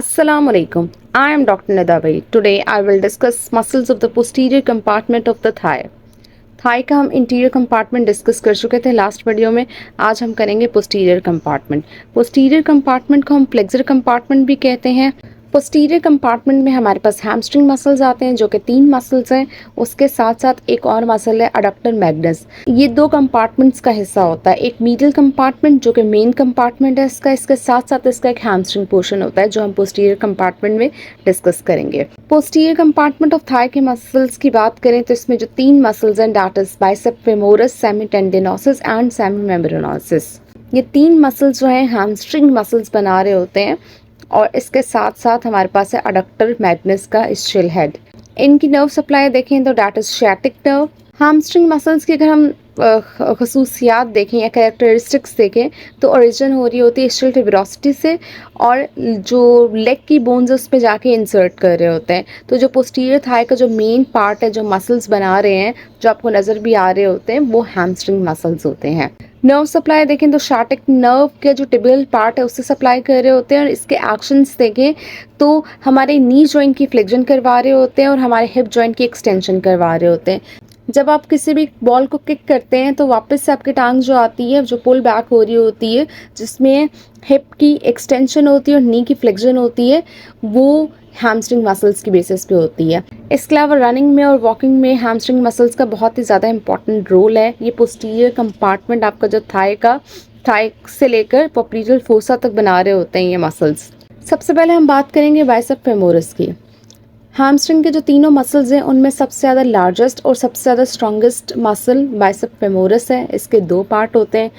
Assalamu alaikum. I am Dr. Nadabai. Today I will discuss muscles of the posterior compartment of the thigh. Thigh का हम interior compartment discuss कर चुके थे last video में। आज हम करेंगे पोस्टीरियर कंपार्टमेंट। पोस्टीरियर कंपार्टमेंट को हम फ्लेक्सर कंपार्टमेंट भी कहते हैं। पोस्टीरियर कंपार्टमेंट में हमारे पास हैमस्ट्रिंग मसल्स आते हैं जो कि 3 मसल्स हैं। उसके साथ साथ एक और मसल है अडक्टर मैग्नस। ये 2 कंपार्टमेंट्स का हिस्सा होता है। एक मीडियल कंपार्टमेंट जो कि मेन कंपार्टमेंट है इसका, इसके साथ साथ इसका एक हैमस्ट्रिंग पोर्शन होता है जो हम पोस्टीरियर कंपार्टमेंट में डिस्कस करेंगे। पोस्टीरियर कंपार्टमेंट ऑफ थाई के मसल्स की बात करें तो इसमें जो 3 मसल्स हैं that is bicep femoris, सेमीटेंडिनोसिस and सेमीमेम्ब्रेनोसिस। ये 3 मसल्स जो हैं हैमस्ट्रिंग मसल्स बना रहे होते हैं और इसके साथ साथ हमारे पास है अडक्टर मैग्नस का स्चिल हेड। इनकी नर्व सप्लाई देखें तो that is sciatic nerve. Hamstring muscles की अगर हम खसूसियात देखें या कैरेक्टरिस्टिक्स देखें तो ओरिजिन हो रही होती है स्टिल ट्यूबरोसिटी से और जो लेग की बोन्स उस पर जाके इंसर्ट कर रहे होते हैं। तो जो पोस्टीरियर थाई का जो मेन पार्ट है, जो मसल्स बना रहे हैं, जो आपको नज़र भी आ रहे होते हैं, वो हैमस्ट्रिंग मसल्स होते हैं। नर्व सप्लाई देखें तो शार्टिक नर्व के जो टिबियल पार्ट है उससे सप्लाई कर रहे होते हैं और इसके एक्शंस देखें तो हमारे नी जॉइंट की फ्लेक्शन करवा रहे होते हैं और हमारे हिप जॉइंट की एक्सटेंशन करवा रहे होते हैं। जब आप किसी भी बॉल को किक करते हैं तो वापस से आपकी टांग जो आती है, जो पुल बैक हो रही होती है, जिसमें हिप की एक्सटेंशन होती है और नी की फ्लेक्शन होती है, वो हैमस्ट्रिंग मसल्स की बेसिस पे होती है। इसके अलावा रनिंग में और वॉकिंग में हैमस्ट्रिंग मसल्स का बहुत ही ज़्यादा इंपॉर्टेंट रोल है। ये पोस्टीरियर कंपार्टमेंट आपका जो थाई से लेकर पोप्लीटल फोसा तक बना रहे होते हैं ये मसल्स। सबसे पहले हम बात करेंगे बाइसेप फेमोरस की। हैमस्ट्रिंग के जो तीनों मसल्स हैं उनमें सबसे ज़्यादा लार्जेस्ट और सबसे ज़्यादा स्ट्रॉन्गेस्ट मसल बाइसेप फेमोरस है। इसके 2 पार्ट होते हैं।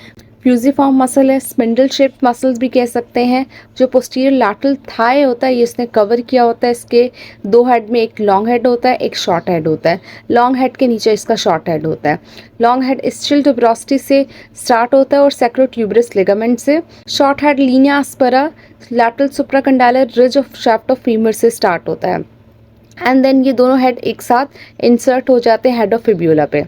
फ्यूजिफॉर्म मसल है, स्पिंडल शेप्ड मसल्स भी कह सकते हैं। जो पोस्टीरियर लैटरल थाई होता है ये इसने कवर किया होता है। इसके 2 हेड में एक लॉन्ग हेड होता है, एक शॉर्ट हेड होता है। लॉन्ग हेड के नीचे इसका शॉर्ट हेड होता है। लॉन्ग हेड स्टिल ट्यूबरोसिटी से स्टार्ट होता है और सैक्रोट्यूबरस लिगामेंट से। Short head linea aspera lateral supracondylar ridge of shaft of femur से स्टार्ट होता है एंड देन ये दोनों हेड एक साथ इंसर्ट हो जाते हैं हेड ऑफ फिब्यूला पे।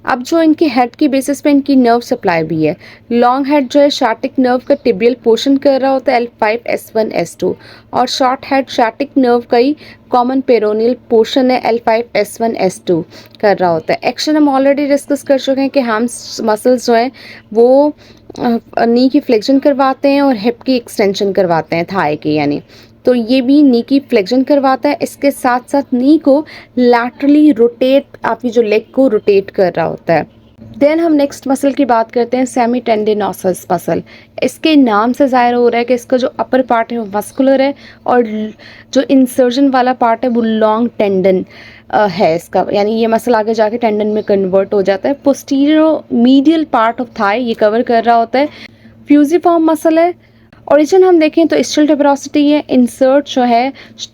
अब जो इनकी हेड की बेसिस पे इनकी नर्व सप्लाई भी है। लॉन्ग हेड जो है शार्टिक नर्व का टिबियल पोर्शन कर रहा होता है L5 S1 S2 और शॉर्ट हेड शार्टिक नर्व का ही कॉमन पेरोनियल पोर्शन है L5 S1 S2 कर रहा होता है। एक्शन हम ऑलरेडी डिस्कस कर चुके हैं कि हैम्स मसल्स जो हैं वो नी की फ्लेक्शन करवाते हैं और हिप की एक्सटेंशन करवाते हैं थाई की, यानी तो ये भी नी की फ्लेक्शन करवाता है। इसके साथ साथ नी को लैटरली रोटेट, आपकी जो लेग को रोटेट कर रहा होता है। देन हम नेक्स्ट मसल की बात करते हैं सेमीटेंडिनोसिस मसल। इसके नाम से जाहिर हो रहा है कि इसका जो अपर पार्ट है वो मस्कुलर है और जो इंसर्जन वाला पार्ट है वो लॉन्ग टेंडन है इसका, यानी ये मसल आगे जाके टेंडन में कन्वर्ट हो जाता है। Posterior medial part of thigh ये कवर कर रहा होता है। फ्यूजिफॉर्म मसल है। ओरिजिन हम देखें तो स्टिल ट्यूबरोसिटी है। इंसर्ट जो है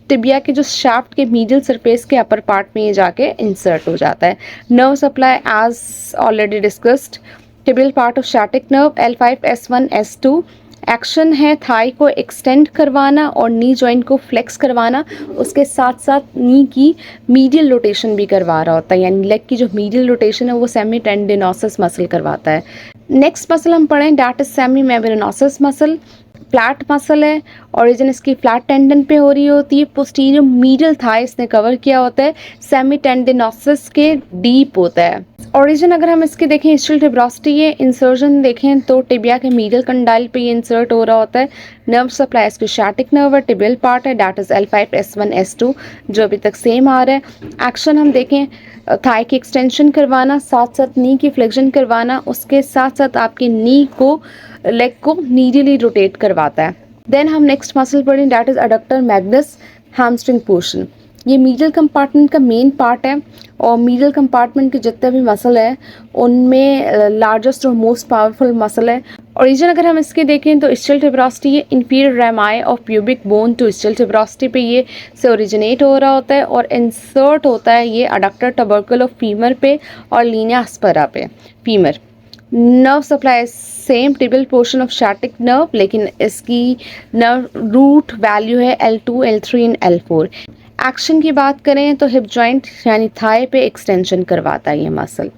टिबिया के जो शाफ्ट के मीडियल सरफेस के अपर पार्ट में ये जाके इंसर्ट हो जाता है। Nerve supply as already discussed, tibial part of sciatic nerve L5 S1 S2। Action है थाई को एक्सटेंड करवाना और नी जॉइंट को फ्लेक्स करवाना। उसके साथ साथ नी की मीडियल रोटेशन भी करवा रहा होता है, यानी लेग की जो मीडियल रोटेशन है वो सेमीटेंडिनोसिस मसल करवाता है। नेक्स्ट मसल हम पढ़ें that is semimembranosus muscle. Flat muscle है। ओरिजिन इसकी फ्लैट टेंडन पे हो रही होती है। पोस्टीरियर मीडियल थाई इसने कवर किया होता है। सेमीटेंडिनोसिस के डीप होता है। ओरिजिन अगर हम इसके देखें स्टिल ट्यूबरोसिटी है। इंसर्जन देखें तो टिबिया के मीडियल कंडाइल पे ये इंसर्ट हो रहा होता है। नर्व सप्लाई इसकी शार्टिक नर्व है, टिबियल पार्ट है, that is L5 S1 S2 जो अभी तक सेम आ रहा है। एक्शन हम देखें थाई की एक्सटेंशन करवाना, साथ साथ नी की फ्लेक्शन करवाना, उसके साथ साथ आपकी नी को लेग को नीडली रोटेट करवाता है। देन हम नेक्स्ट मसल पढ़ें that is adductor Magnus hamstring portion. ये मीडियल कंपार्टमेंट का मेन पार्ट है और मीडियल कंपार्टमेंट के जितने भी मसल है उनमें लार्जेस्ट और मोस्ट पावरफुल मसल है। ओरिजिन अगर हम इसके देखें तो स्टिल ट्यूबरोसिटी है। Inferior rami of pubic bone to ischial tuberosity पे ये से ओरिजिनेट हो रहा होता है और इंसर्ट होता है ये अडक्टर टबर्कल ऑफ फीमर पे और लीनिया एस्पेरा पे femur. Nerve supply same tibial portion of sciatic nerve, लेकिन इसकी नर्व रूट वैल्यू है L2 L3 and L4। Action की बात करें तो हिप जॉइंट यानी थाई पे एक्सटेंशन करवाता है ये मसल।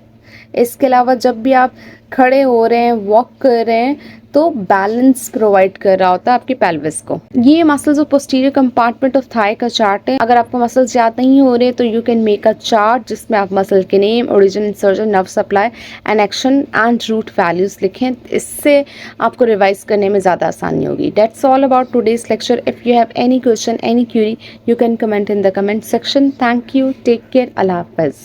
इसके अलावा जब भी आप खड़े हो रहे हैं, वॉक कर रहे हैं, तो बैलेंस प्रोवाइड कर रहा होता है आपकी पेल्विस को। ये muscles of posterior compartment of thigh का चार्ट है। अगर आपको मसल्स याद नहीं हो रहे तो you can make a chart जिसमें आप मसल के name, origin, insertion, nerve supply and action and root values लिखें। इससे आपको रिवाइज करने में ज़्यादा आसानी होगी। That's all about today's lecture. If you have any question, any query, you can comment in the comment section. Thank you. Take care. Allah Hafiz.